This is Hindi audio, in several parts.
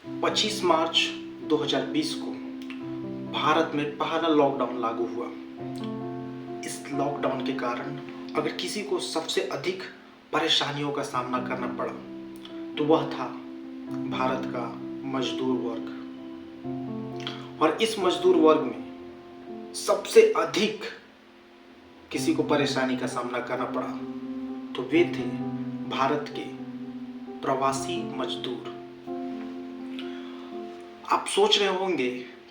25 मार्च 2020 को भारत में पहला लॉकडाउन लागू हुआ। इस लॉकडाउन के कारण अगर किसी को सबसे अधिक परेशानियों का सामना करना पड़ा तो वह था भारत का मजदूर वर्ग। और इस मजदूर वर्ग में सबसे अधिक किसी को परेशानी का सामना करना पड़ा तो वे थे भारत के प्रवासी मजदूर। आप सोच रहे होंगे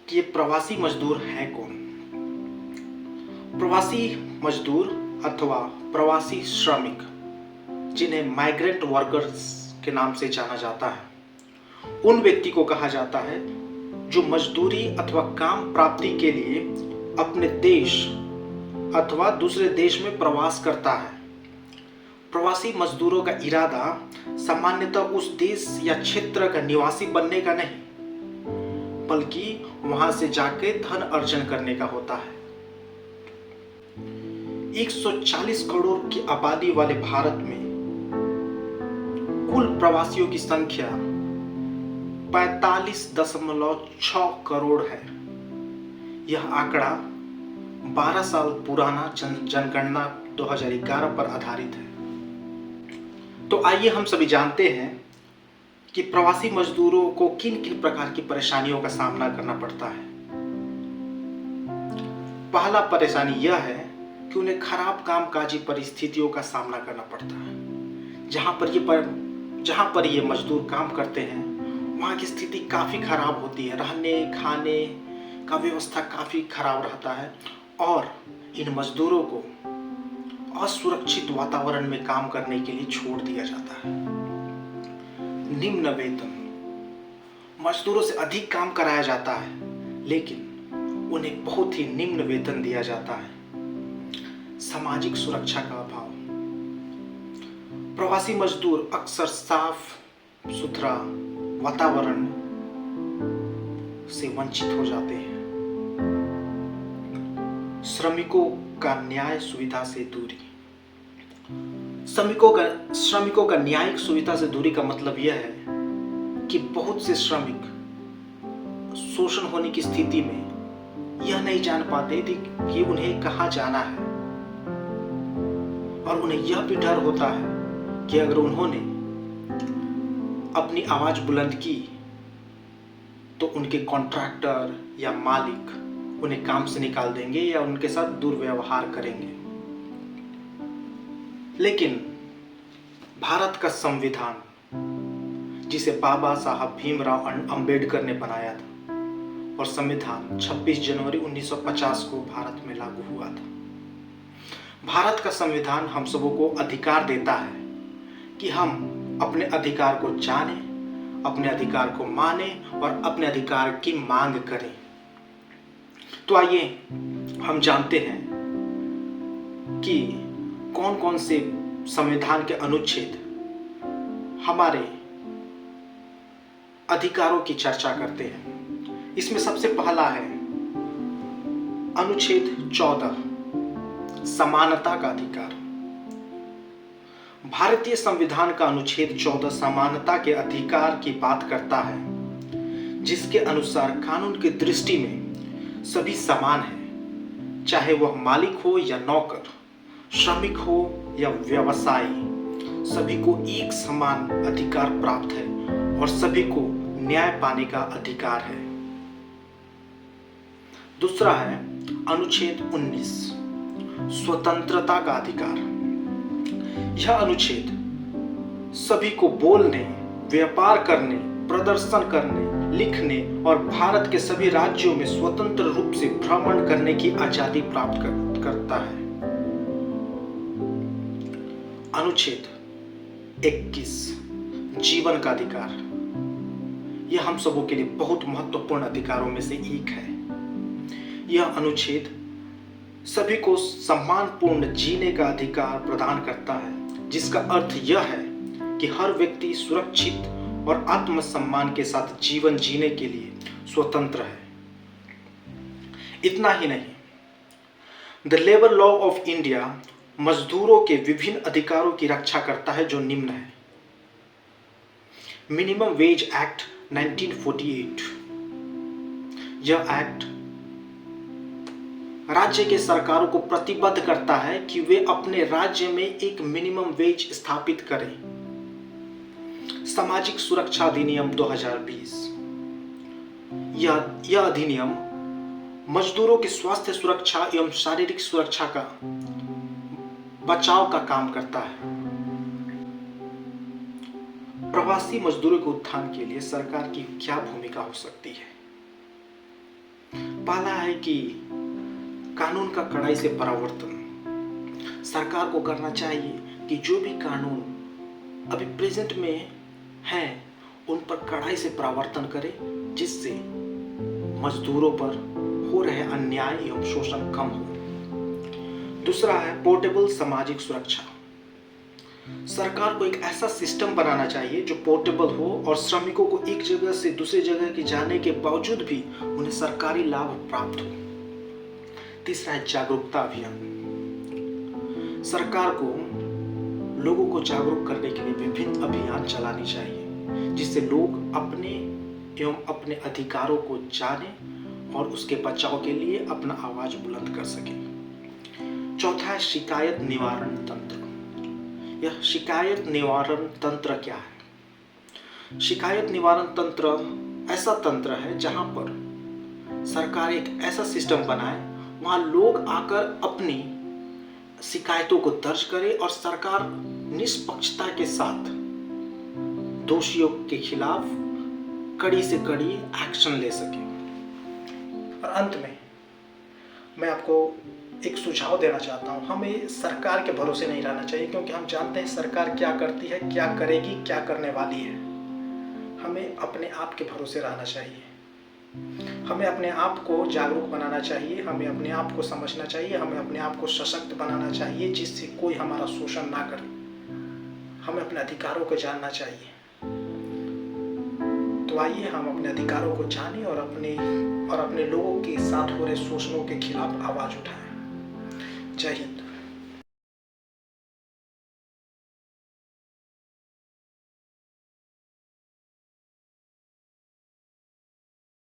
कि ये प्रवासी मजदूर हैं कौन? प्रवासी मजदूर अथवा प्रवासी श्रमिक, जिन्हें माइग्रेंट वर्कर्स के नाम से जाना जाता है, उन व्यक्ति को कहा जाता है जो मजदूरी अथवा काम प्राप्ति के लिए अपने देश अथवा दूसरे देश में प्रवास करता है। प्रवासी मजदूरों का इरादा सामान्यतः उस देश या क्षेत्र का निवासी बनने का नहीं, बल्कि वहां से जाके धन अर्जन करने का होता है। 140 करोड़ की आबादी वाले भारत में कुल प्रवासियों की संख्या 45.6 करोड़ है। यह आंकड़ा 12 साल पुराना जनगणना 2011 पर आधारित है। तो आइए हम सभी जानते हैं कि प्रवासी मजदूरों को किन किन प्रकार की परेशानियों का सामना करना पड़ता है। पहला परेशानी यह है कि उन्हें खराब कामकाजी परिस्थितियों का सामना करना पड़ता है। जहां पर ये मजदूर काम करते हैं वहां की स्थिति काफी खराब होती है। रहने खाने का व्यवस्था काफी खराब रहता है और इन मजदूरों को असुरक्षित वातावरण में काम करने के लिए छोड़ दिया जाता है। निम्न वेतन, मजदूरों से अधिक काम कराया जाता है लेकिन उन्हें बहुत ही निम्न वेतन दिया जाता है। सामाजिक सुरक्षा का अभाव, प्रवासी मजदूर अक्सर साफ सुथरा वातावरण से वंचित हो जाते हैं। श्रमिकों का न्याय सुविधा से दूरी, श्रमिकों का न्यायिक सुविधा से दूरी का मतलब यह है कि बहुत से श्रमिक शोषण होने की स्थिति में यह नहीं जान पाते थे कि उन्हें कहां जाना है, और उन्हें यह भी डर होता है कि अगर उन्होंने अपनी आवाज बुलंद की तो उनके कॉन्ट्रैक्टर या मालिक उन्हें काम से निकाल देंगे या उनके साथ दुर्व्यवहार करेंगे। लेकिन भारत का संविधान, जिसे बाबा साहब भीमराव अंबेडकर ने बनाया था, और संविधान 26 जनवरी 1950 को भारत में लागू हुआ था। भारत का संविधान हम सबों को अधिकार देता है कि हम अपने अधिकार को जानें, अपने अधिकार को माने और अपने अधिकार की मांग करें। तो आइए हम जानते हैं कि कौन कौन से संविधान के अनुच्छेद हमारे अधिकारों की चर्चा करते हैं। इसमें सबसे पहला है अनुच्छेद 14, समानता का अधिकार। भारतीय संविधान का अनुच्छेद 14 समानता के अधिकार की बात करता है, जिसके अनुसार कानून की दृष्टि में सभी समान हैं, चाहे वह मालिक हो या नौकर, श्रमिक हो या व्यवसायी। सभी को एक समान अधिकार प्राप्त है और सभी को न्याय पाने का अधिकार है। दूसरा है अनुच्छेद 19, स्वतंत्रता का अधिकार। यह अनुच्छेद सभी को बोलने, व्यापार करने, प्रदर्शन करने, लिखने और भारत के सभी राज्यों में स्वतंत्र रूप से भ्रमण करने की आजादी प्राप्त करता है। अनुच्छेद 21, जीवन का अधिकार। यह हम सबों के लिए बहुत महत्वपूर्ण अधिकारों में से एक है। यह अनुच्छेद सभी को सम्मानपूर्ण जीने का अधिकार प्रदान करता है, जिसका अर्थ यह है कि हर व्यक्ति सुरक्षित और आत्मसम्मान के साथ जीवन जीने के लिए स्वतंत्र है। इतना ही नहीं, the labour law of India मजदूरों के विभिन्न अधिकारों की रक्षा करता है, जो निम्न है: मिनिमम वेज एक्ट 1948। यह एक्ट राज्य के सरकारों को प्रतिबद्ध करता है कि वे अपने राज्य में एक मिनिमम वेज स्थापित करें। सामाजिक सुरक्षा अधिनियम 2020। यह अधिनियम मजदूरों की स्वास्थ्य सुरक्षा एवं शारीरिक सुरक्षा का बचाव का काम करता है। प्रवासी मजदूरों के उत्थान के लिए सरकार की क्या भूमिका हो सकती है? पहला है कि कानून का कड़ाई से परिवर्तन। सरकार को करना चाहिए कि जो भी कानून अभी प्रेजेंट में है उन पर कड़ाई से परिवर्तन करे, जिससे मजदूरों पर हो रहे अन्याय एवं शोषण कम हो। दूसरा है पोर्टेबल सामाजिक सुरक्षा। सरकार को एक ऐसा सिस्टम बनाना चाहिए जो पोर्टेबल हो और श्रमिकों को एक जगह से दूसरी जगह के जाने के बावजूद भी उन्हें सरकारी लाभ प्राप्त हो। तीसरा है जागरूकता अभियान। सरकार को लोगों को जागरूक करने के लिए विभिन्न अभियान चलाने चाहिए, जिससे लोग अपने एवं अपने अधिकारों को जाने और उसके बचाव के लिए अपना आवाज बुलंद कर सके। चौथा है शिकायत निवारण तंत्र। यह शिकायत निवारण तंत्र क्या है? शिकायत निवारण तंत्र ऐसा तंत्र है जहां पर सरकार एक ऐसा सिस्टम बनाए वहां लोग आकर अपनी शिकायतों को दर्ज करे और सरकार निष्पक्षता के साथ दोषियों के खिलाफ कड़ी से कड़ी एक्शन ले सके। और अंत में मैं आपको एक सुझाव देना चाहता हूँ। हमें सरकार के भरोसे नहीं रहना चाहिए, क्योंकि हम जानते हैं सरकार क्या करती है, क्या करेगी, क्या करने वाली है। हमें अपने आप के भरोसे रहना चाहिए। हमें अपने आप को जागरूक बनाना चाहिए, हमें अपने आप को समझना चाहिए, हमें अपने आप को सशक्त बनाना चाहिए, जिससे कोई हमारा शोषण ना करे। हमें अपने अधिकारों को जानना चाहिए। तो आइए हम अपने अधिकारों को जानें और अपने लोगों के साथ हो रहे शोषणों के खिलाफ आवाज उठाएं। जय हिंद।